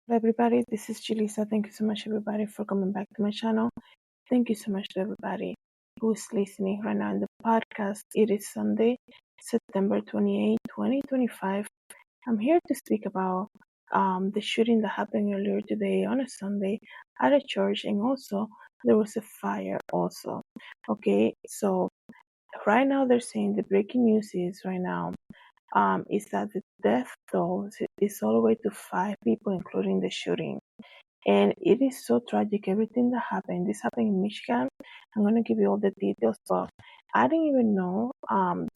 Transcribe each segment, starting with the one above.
Hello everybody, this is Julissa. Thank you so much everybody for coming back to my channel. Thank you so much to everybody who is listening right now in the podcast. It is Sunday, September 28, 2025. I'm here to speak about the shooting that happened earlier today on a Sunday at a church, and also there was a fire also. Okay, so right now they're saying the breaking news is right now is that the death toll is all the way to 5 people, including the shooting. And it is so tragic, everything that happened. This happened in Michigan. I'm going to give you all the details, but I didn't even know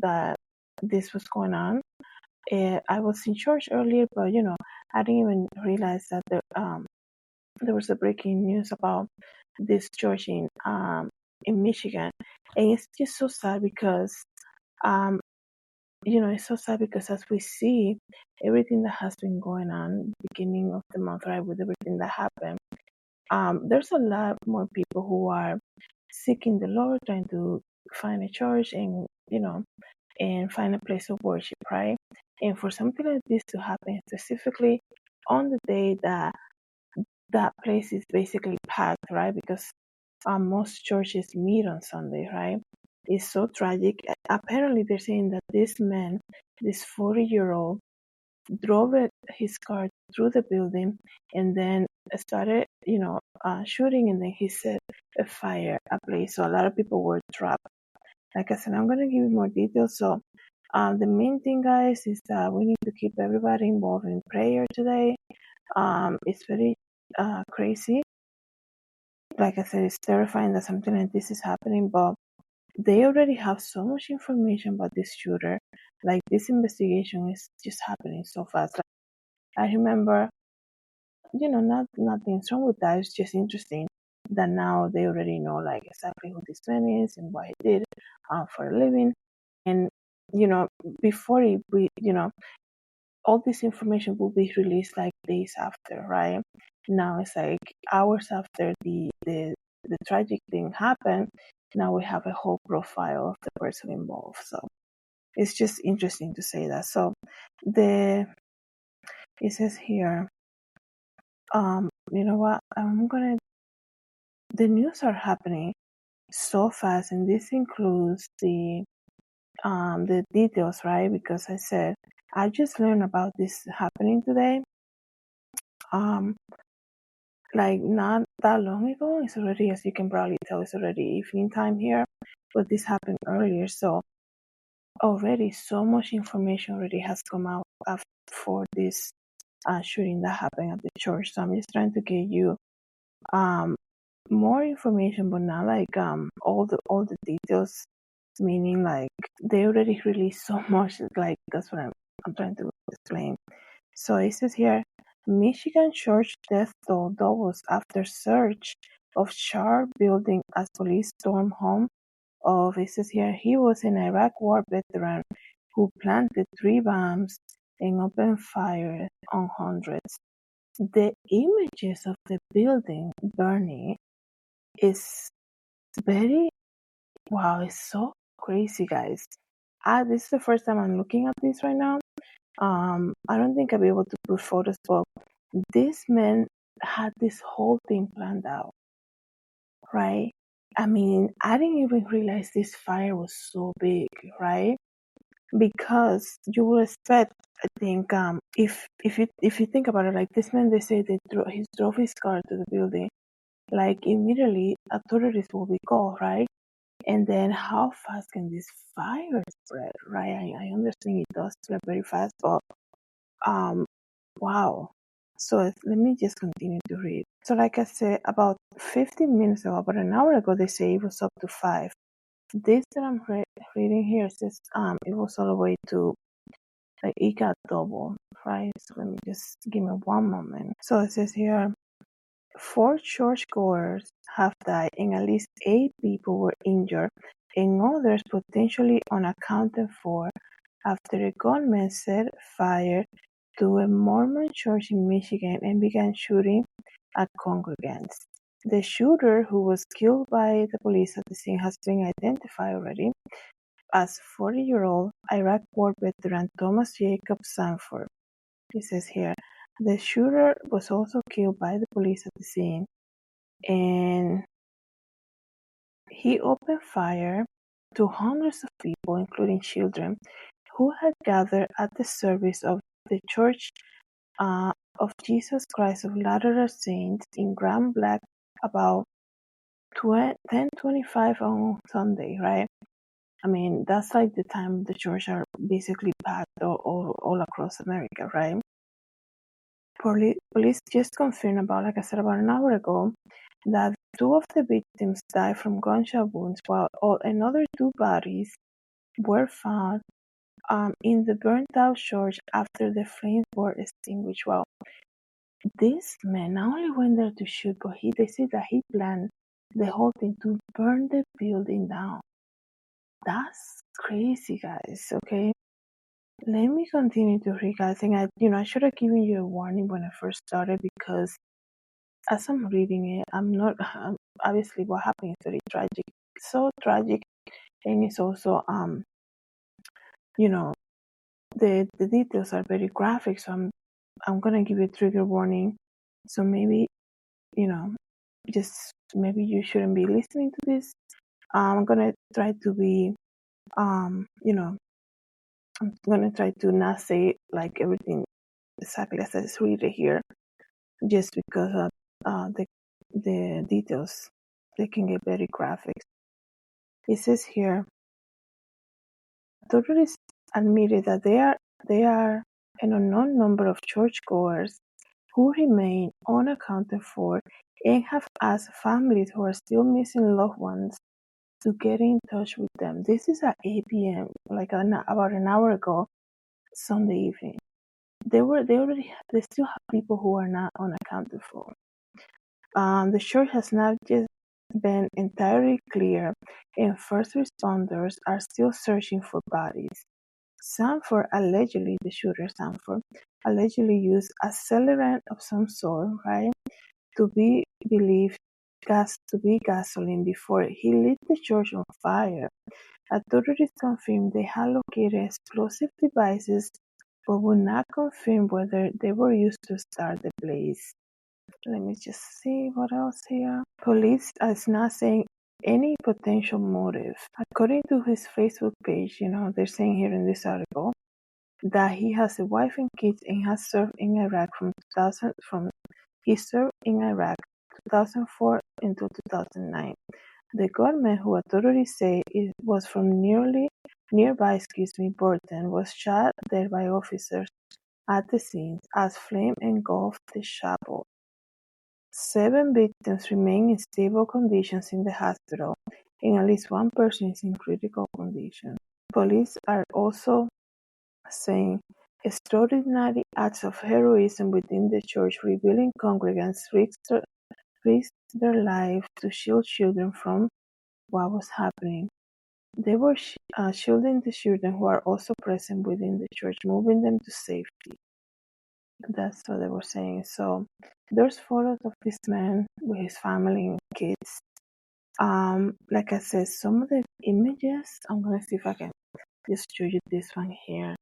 that this was going on. I was in church earlier, but I didn't even realize that there was a breaking news about this church in Michigan. And it's just so sad because um, it's so sad because as we see everything that has been going on beginning of the month, right, with everything that happened, there's a lot more people who are seeking the Lord, trying to find a church and find a place of worship, right? And for something like this to happen specifically on the day that that place is basically packed, right? Because most churches meet on Sunday, right? It's so tragic. Apparently, they're saying that this man, this 40-year-old, drove his car through the building and then started, shooting, and then he set a fire ablaze. So a lot of people were trapped. Like I said, I'm going to give you more details. So the main thing, guys, is that we need to keep everybody involved in prayer today. It's very crazy. Like I said, it's terrifying that something like this is happening, but they already have so much information about this shooter. Like, this investigation is just happening so fast. Like, I remember, nothing's wrong with that. It's just interesting that now they already know like exactly who this man is and what he did for a living. And you know, before all this information will be released like days after, right? Now it's like hours after the tragic thing happened. Now we have a whole profile of the person involved. So it's just interesting to say that. So it says here, you know what? The news are happening so fast, and this includes the details, right? Because I said I just learned about this happening today. Like not that long ago. It's already, as you can probably tell, it's already evening time here, but this happened earlier. So already so much information already has come out for this shooting that happened at the church. So I'm just trying to get you more information, but not like all the details. Meaning like they already released so much. Like that's what I'm trying to explain. So it says here, Michigan church death toll doubles after search of charred building as police storm home of, it says here, he was an Iraq War veteran who planted 3 bombs and opened fire on hundreds. The images of the building burning is very, wow, it's so crazy, guys. This is the first time I'm looking at this right now. I don't think I'll be able to put photos, but this man had this whole thing planned out, right? I mean, I didn't even realize this fire was so big, right? Because you would expect, I think, if you think about it, like this man, they say he drove his car to the building, like immediately authorities will be called, right? And then how fast can this fire spread, right? I understand it does spread very fast, but wow. So let me just continue to read. So like I said, about 15 minutes ago, about an hour ago, they say it was up to 5. This that I'm reading here says it was all the way to, like, it got double, right? So let me just give me one moment. So it says here, 4 churchgoers have died and at least 8 people were injured, and others potentially unaccounted for after a gunman set fire to a Mormon church in Michigan and began shooting at congregants. The shooter, who was killed by the police at the scene, has been identified already as 40-year-old Iraq War veteran Thomas Jacob Sanford. It says here, The shooter was also killed by the police at the scene, and he opened fire to hundreds of people, including children, who had gathered at the service of the Church of Jesus Christ of Latter-day Saints in Grand Blanc about 10:25 on Sunday, right? I mean, that's like the time the church are basically packed all across America, right? Police just confirmed like I said, about an hour ago, that two of the victims died from gunshot wounds, while another two bodies were found in the burnt-out church after the flames were extinguished. Well, this man not only went there to shoot, but they said that he planned the whole thing to burn the building down. That's crazy, guys. Okay, let me continue to read, guys. And I should have given you a warning when I first started, because as I'm reading it, I'm not obviously what happened is very tragic, so tragic, and it's also the details are very graphic. So I'm gonna give you a trigger warning. So maybe just maybe you shouldn't be listening to this. I'm gonna try to be I'm gonna try to not say like everything exactly as I read it here, just because of the details, they can get very graphic. It says here, authorities admitted that there are an unknown number of churchgoers who remain unaccounted for, and have asked families who are still missing loved ones to get in touch with them. This is at 8 p.m., like about an hour ago, Sunday evening. They still have people who are not unaccounted for. The church has not just been entirely clear, and first responders are still searching for bodies. The shooter Sanford, allegedly used accelerant of some sort, right, to be believed to be gasoline before he lit the church on fire. Authorities confirmed they had located explosive devices, but would not confirm whether they were used to start the blaze. Let me just see what else here. Police is not saying any potential motive. According to his Facebook page, they're saying here in this article that he has a wife and kids and has served in Iraq he served in Iraq 2004 until 2009. The gunman, who authorities say was from nearby Burton, was shot dead by officers at the scene as flame engulfed the chapel. 7 victims remain in stable conditions in the hospital, and at least one person is in critical condition. Police are also saying extraordinary acts of heroism within the church, revealing congregants risked their lives to shield children from what was happening. They were shielding the children who are also present within the church, moving them to safety. That's what they were saying. So there's photos of this man with his family and kids. Like I said, some of the images, I'm gonna see if I can just show you this one here.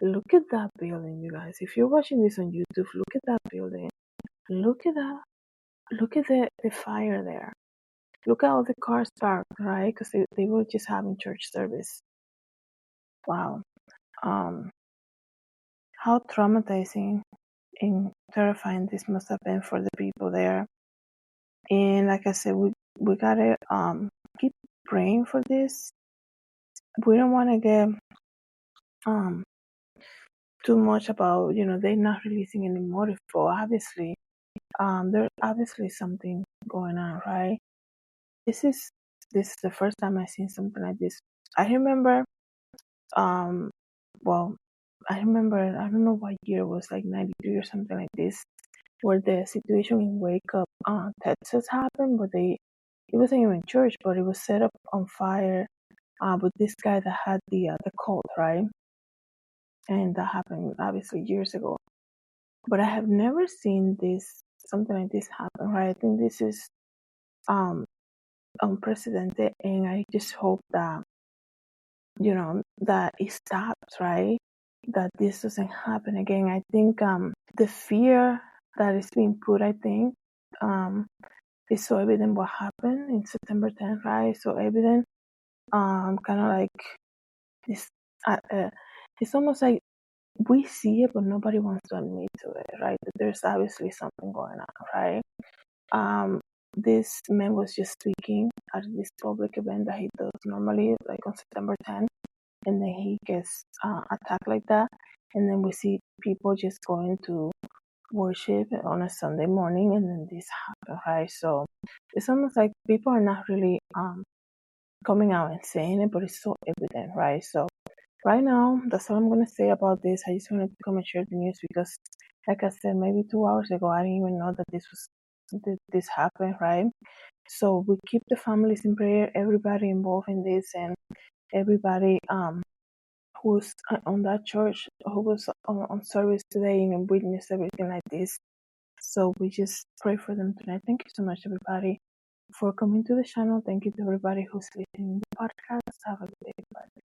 Look at that building, you guys. If you're watching this on YouTube, look at that building. Look at that. Look at the fire there. Look at all the cars parked, right? Because they were just having church service. Wow. How traumatizing and terrifying this must have been for the people there. And like I said, we gotta keep praying for this. We don't want to get too much about they're not releasing any motive, but obviously there's obviously something going on, right? This is the first time I've seen something like this. I remember well, I don't know what year it was, like 93 or something like this, where the situation in Wake Up, Texas happened, but it wasn't even church, but it was set up on fire with this guy that had the cult, right? And that happened obviously years ago. But I have never seen something like this happen, right? I think this is unprecedented, and I just hope that that it stops, right? that this doesn't happen again. I think the fear that is being put, I think, is so evident what happened in September 10th, right? So evident, kind of like this. It's almost like we see it, but nobody wants to admit to it, right? That there's obviously something going on, right? This man was just speaking at this public event that he does normally, like on September 10th, and then he gets attacked like that. And then we see people just going to worship on a Sunday morning, and then this happens, right? So it's almost like people are not really coming out and saying it, but it's so evident, right? So right now, that's all I'm gonna say about this. I just wanted to come and share the news because, like I said, maybe 2 hours ago, I didn't even know that this happened, right? So we keep the families in prayer, everybody involved in this, and everybody who's on that church, who was on service today and witnessed everything like this. So we just pray for them tonight. Thank you so much, everybody, for coming to the channel. Thank you to everybody who's listening to the podcast. Have a good day.